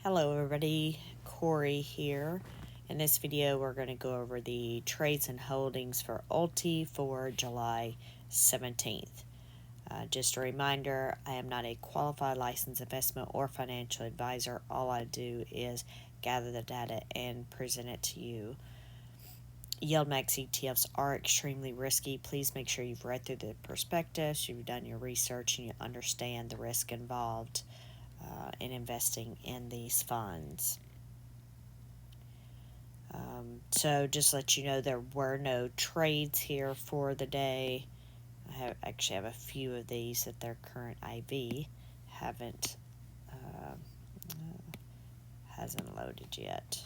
Hello everybody, Corey here. In this video we're going to go over the trades and holdings for ULTY for July 17th. Just a reminder, I am not a qualified licensed investment or financial advisor. All I do is gather the data and present it to you. YieldMax ETFs are extremely risky. Please make sure you've read through the prospectus, you've done your research, and you understand the risk involved in investing in these funds. So just to let you know, there were no trades here for the day. I actually have a few of these that their current IV hasn't loaded yet.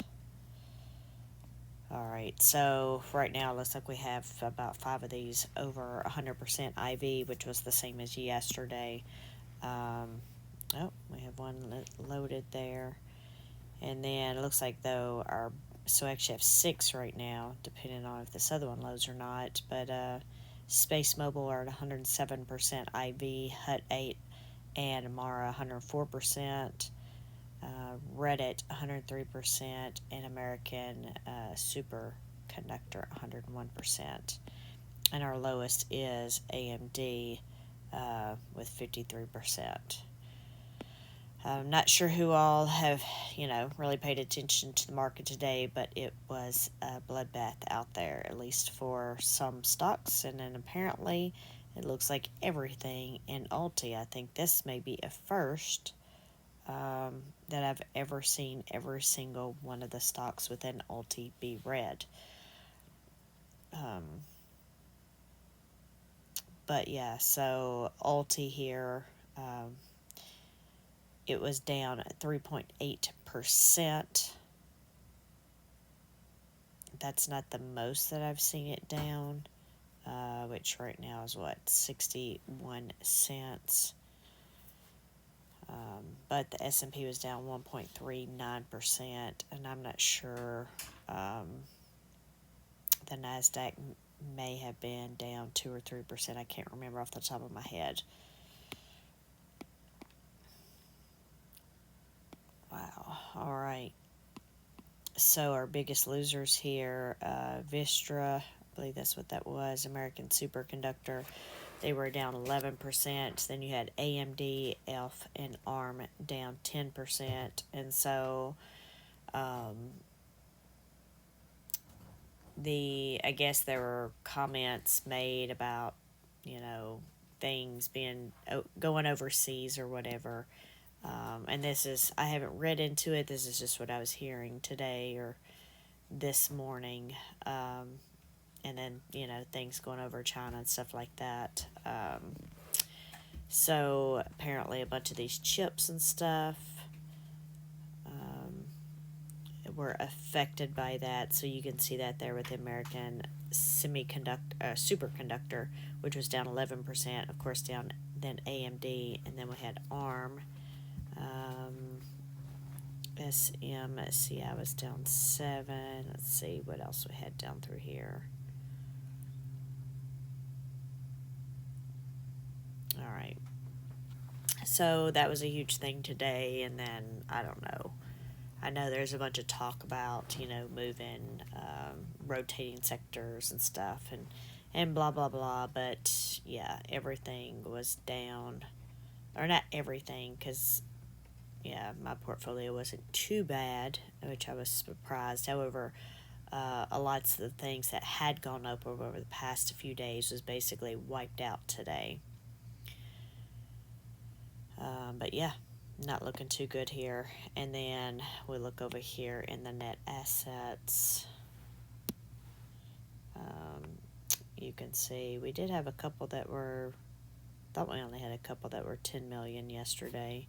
Alright, so right now it looks like we have about 5 of these over 100% IV, which was the same as yesterday. Oh, we have one loaded there. And then it looks like though so I actually have 6 right now, depending on if this other one loads or not. But Space Mobile are at 107% IV, Hut 8 and Amara 104%, Reddit 103%, and American Superconductor 101%. And our lowest is AMD with 53%. I'm not sure who all have, really paid attention to the market today, but it was a bloodbath out there, at least for some stocks. And then apparently it looks like everything in ULTY. I think this may be a first that I've ever seen every single one of the stocks within ULTY be red. But yeah, so ULTY here, it was down 3.8%. That's not the most that I've seen it down, which right now is 61 cents. But the S&P was down 1.39%, and I'm not sure. The NASDAQ may have been down 2 or 3%. I can't remember off the top of my head. Wow. All right. So our biggest losers here, Vistra, I believe that's what that was, American Superconductor, they were down 11%. Then you had AMD, ELF, and ARM down 10%. And so I guess there were comments made about, things going overseas or whatever. And I haven't read into it. This is just what I was hearing today or this morning. And then, things going over China and stuff like that. So apparently a bunch of these chips and stuff were affected by that. So you can see that there with the American Superconductor, which was down 11%. Of course, down then AMD, and then we had ARM. SMSCI was down 7. Let's see what else we had down through here. All right. So that was a huge thing today, and then I don't know. I know there's a bunch of talk about, moving, rotating sectors and stuff, and blah, blah, blah. But, yeah, everything was down. Or not everything, because, yeah, my portfolio wasn't too bad, which I was surprised. However, a lot of the things that had gone up over the past few days was basically wiped out today. But, yeah. Not looking too good here. And then we look over here in the net assets. You can see we did have a couple that were, thought we only had a couple that were 10 million yesterday.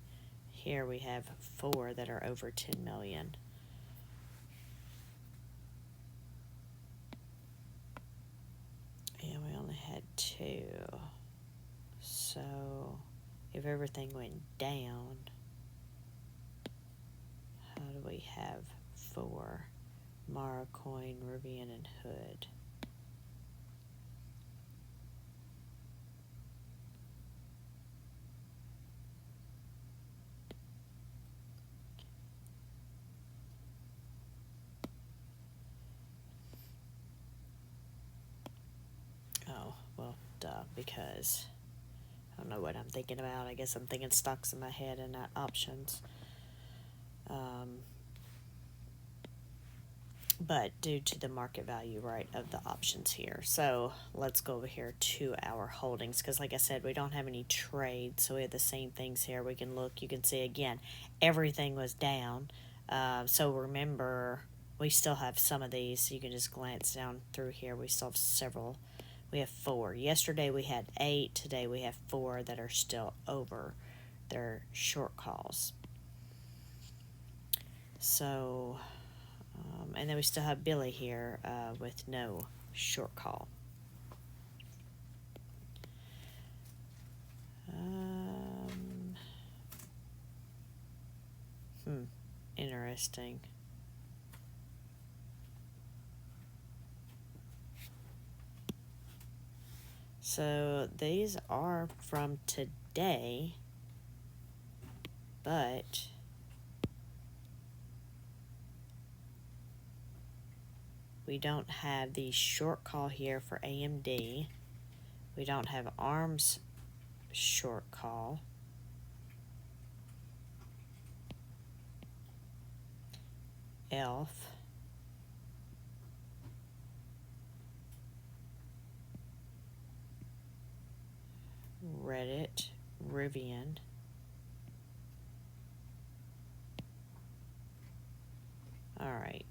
Here we have 4 that are over 10 million. And we only had 2. So if everything went down, how do we have 4? Mara Coin, Rivian, and Hood. duh, because I don't know what I'm thinking about. I guess I'm thinking stocks in my head and not options. But due to the market value, right, of the options here. So let's go over here to our holdings, because like I said, we don't have any trades, so we have the same things here. We can look, you can see again, everything was down. So remember, we still have some of these, so you can just glance down through here. We still have several. We have 4. Yesterday we had 8. Today we have 4 that are still over. They're short calls. So, and then we still have Billy here with no short call. Interesting. So these are from today, but we don't have the short call here for AMD. We don't have ARM's short call. ELF. Reddit. Rivian. Alright.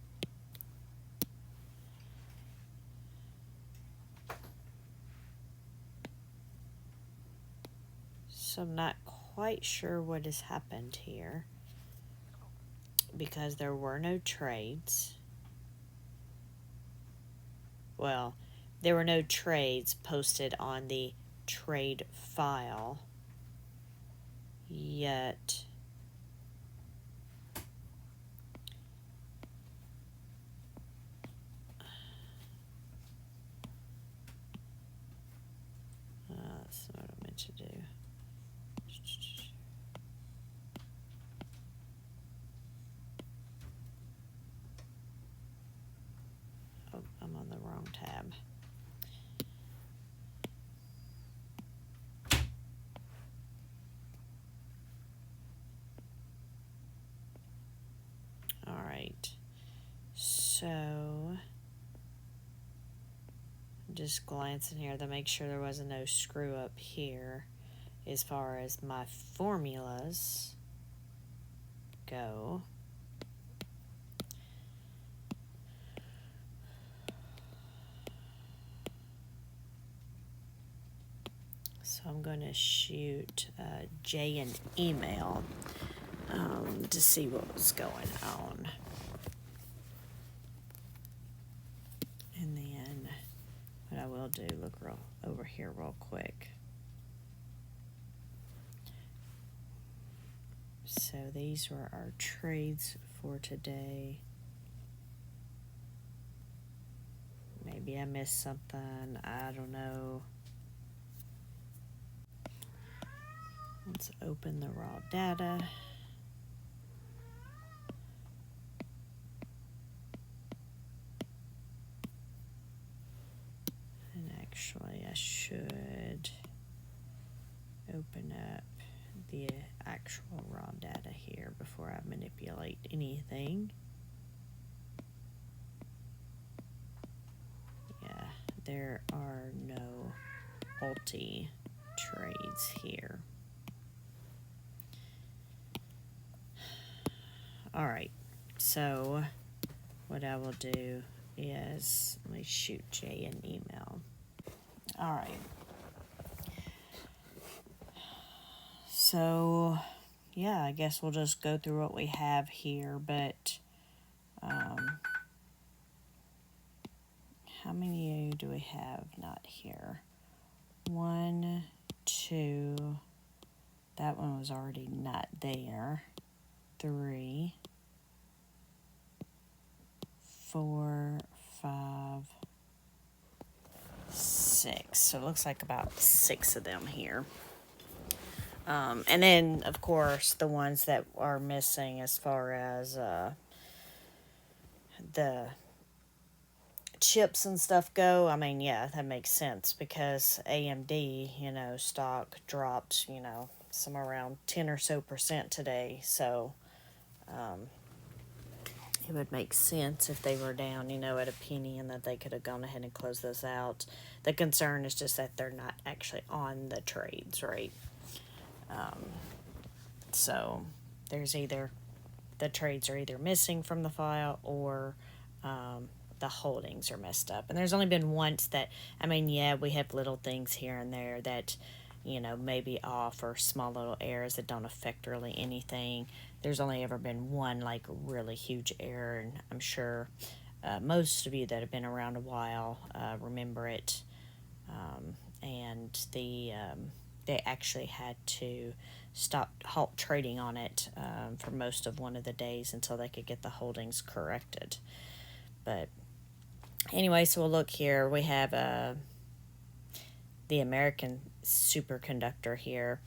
So I'm not quite sure what has happened here, because there were no trades. Well, there were no trades posted on the trade file yet. That's what I meant to do. Oh, I'm on the wrong tab. All right. So just glancing here to make sure there wasn't no screw up here as far as my formulas go. So I'm going to shoot Jay an email to see what was going on. And then what I will do, look over here real quick. So these were our trades for today. Maybe I missed something. I don't know. Let's open the raw data. And actually, I should open up the actual raw data here before I manipulate anything. Yeah, there are no ULTY trades here. All right, so what I will do is let me shoot Jay an email. All right. So, yeah, I guess we'll just go through what we have here, but how many do we have not here? 1, 2, that one was already not there. 3, 4, 5, 6. So it looks like about 6 of them here. And then, of course, the ones that are missing as far as the chips and stuff go, I mean, yeah, that makes sense because AMD, stock dropped, somewhere around 10 or so percent today. So it would make sense if they were down, at a penny and that they could have gone ahead and closed those out. The concern is just that they're not actually on the trades, right? So there's either the trades are either missing from the file or the holdings are messed up. And there's only been once that, I mean, yeah, we have little things here and there that, may be off or small little errors that don't affect really anything. There's only ever been one, like, really huge error, and I'm sure most of you that have been around a while remember it. And they actually had to halt trading on it for most of one of the days until they could get the holdings corrected. But anyway, so we'll look here. We have the American superconductor here.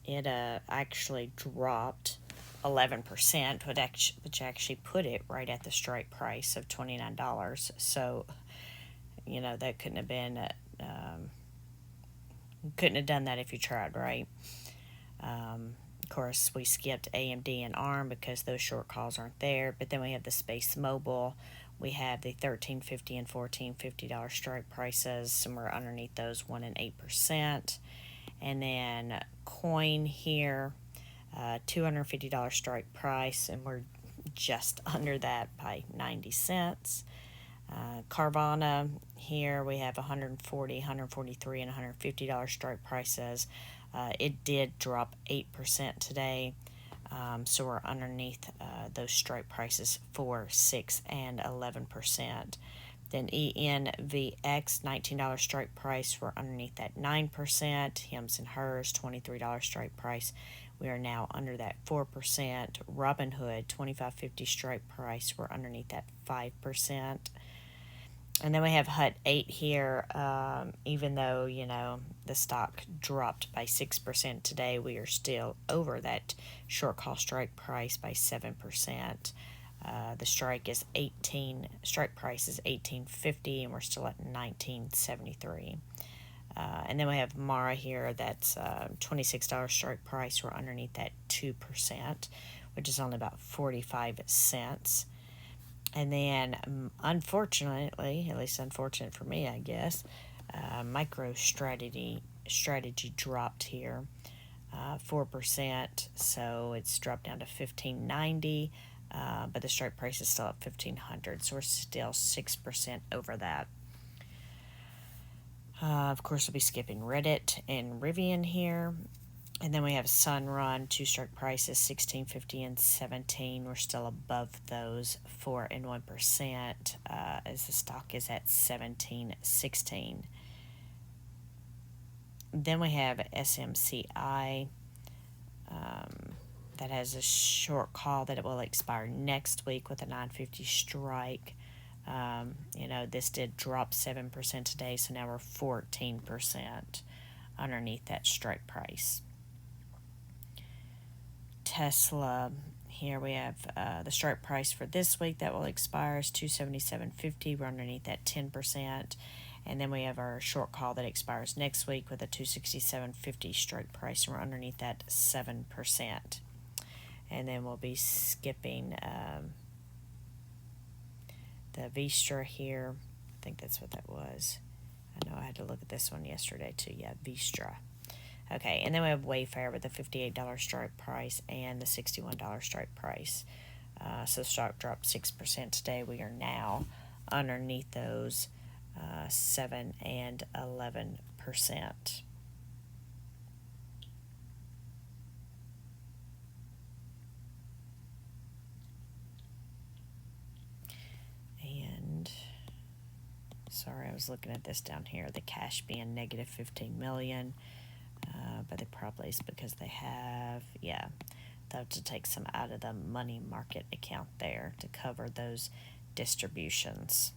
It actually dropped 11%, which actually put it right at the strike price of $29. So, that couldn't have done that if you tried, right? Of course, we skipped AMD and ARM because those short calls aren't there. But then we have the Space Mobile. We have the $13.50 and $14.50 strike prices, and we're underneath those 1% and 8%. And then Coin here, $250 strike price, and we're just under that by 90 cents. Carvana here, we have $140, $143, and $150 strike prices. It did drop 8% today, so we're underneath those strike prices 4, 6, and 11%. Then ENVX, $19 strike price, we're underneath that 9%. Hims and Hers, $23 strike price, we are now under that 4%. Robinhood, $25.50 strike price, we're underneath that 5%. And then we have HUT 8 here. Even though, the stock dropped by 6% today, we are still over that short call strike price by 7%. The strike price is $18.50, and we're still at $19.73. And then we have Mara here. That's $26 strike price. We're underneath that 2%, which is only about 45 cents. And then, unfortunately, at least unfortunate for me, I guess, MicroStrategy dropped here 4%, so it's dropped down to $15.90, but the strike price is still at $1,500, so we're still 6% over that. Of course, we'll be skipping Reddit and Rivian here. And then we have Sunrun, 2 strike prices, $16.50 and $17. We're still above those 4% and 1%, as the stock is at $17.16. Then we have SMCI. That has a short call that it will expire next week with a 9.50 strike. This did drop 7% today, so now we're 14% underneath that strike price. Tesla, here we have the strike price for this week that will expire is $277.50. We're underneath that 10%. And then we have our short call that expires next week with a $267.50 strike price, and we're underneath that 7%. And then we'll be skipping the Vistra here. I think that's what that was. I know I had to look at this one yesterday too. Yeah, Vistra. Okay, and then we have Wayfair with the $58 strike price and the $61 strike price. So the stock dropped 6% today. We are now underneath those 7 and 11%. And sorry, I was looking at this down here. The cash being negative $15 million. But it probably is because they have, they'll have to take some out of the money market account there to cover those distributions.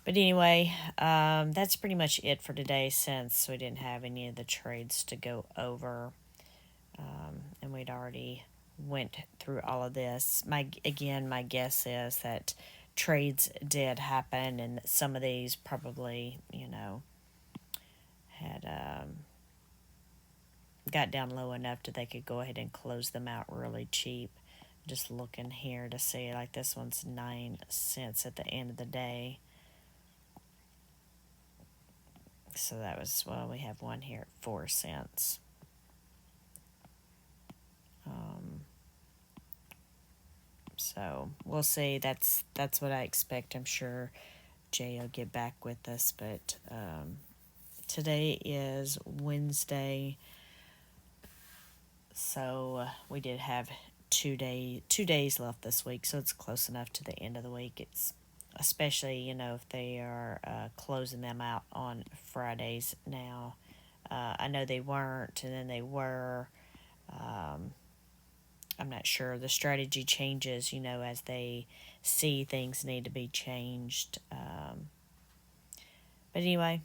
But anyway, that's pretty much it for today, since we didn't have any of the trades to go over, and we'd already went through all of this. My guess is that trades did happen, and some of these probably, had got down low enough that they could go ahead and close them out really cheap. Just looking here to see, like this one's 9 cents at the end of the day. So that was, well, we have one here at 4 cents. So we'll see. That's what I expect. I'm sure Jay will get back with us, but today is Wednesday, so we did have 2 days left this week, so it's close enough to the end of the week. It's especially if they are closing them out on Fridays now. I know they weren't, and then they were. I'm not sure. The strategy changes, as they see things need to be changed. But anyway,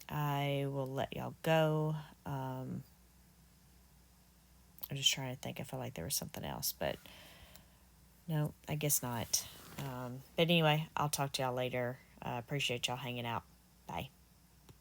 I will let y'all go. I'm just trying to think. I felt like there was something else, but no, I guess not. But anyway, I'll talk to y'all later. Appreciate y'all hanging out. Bye.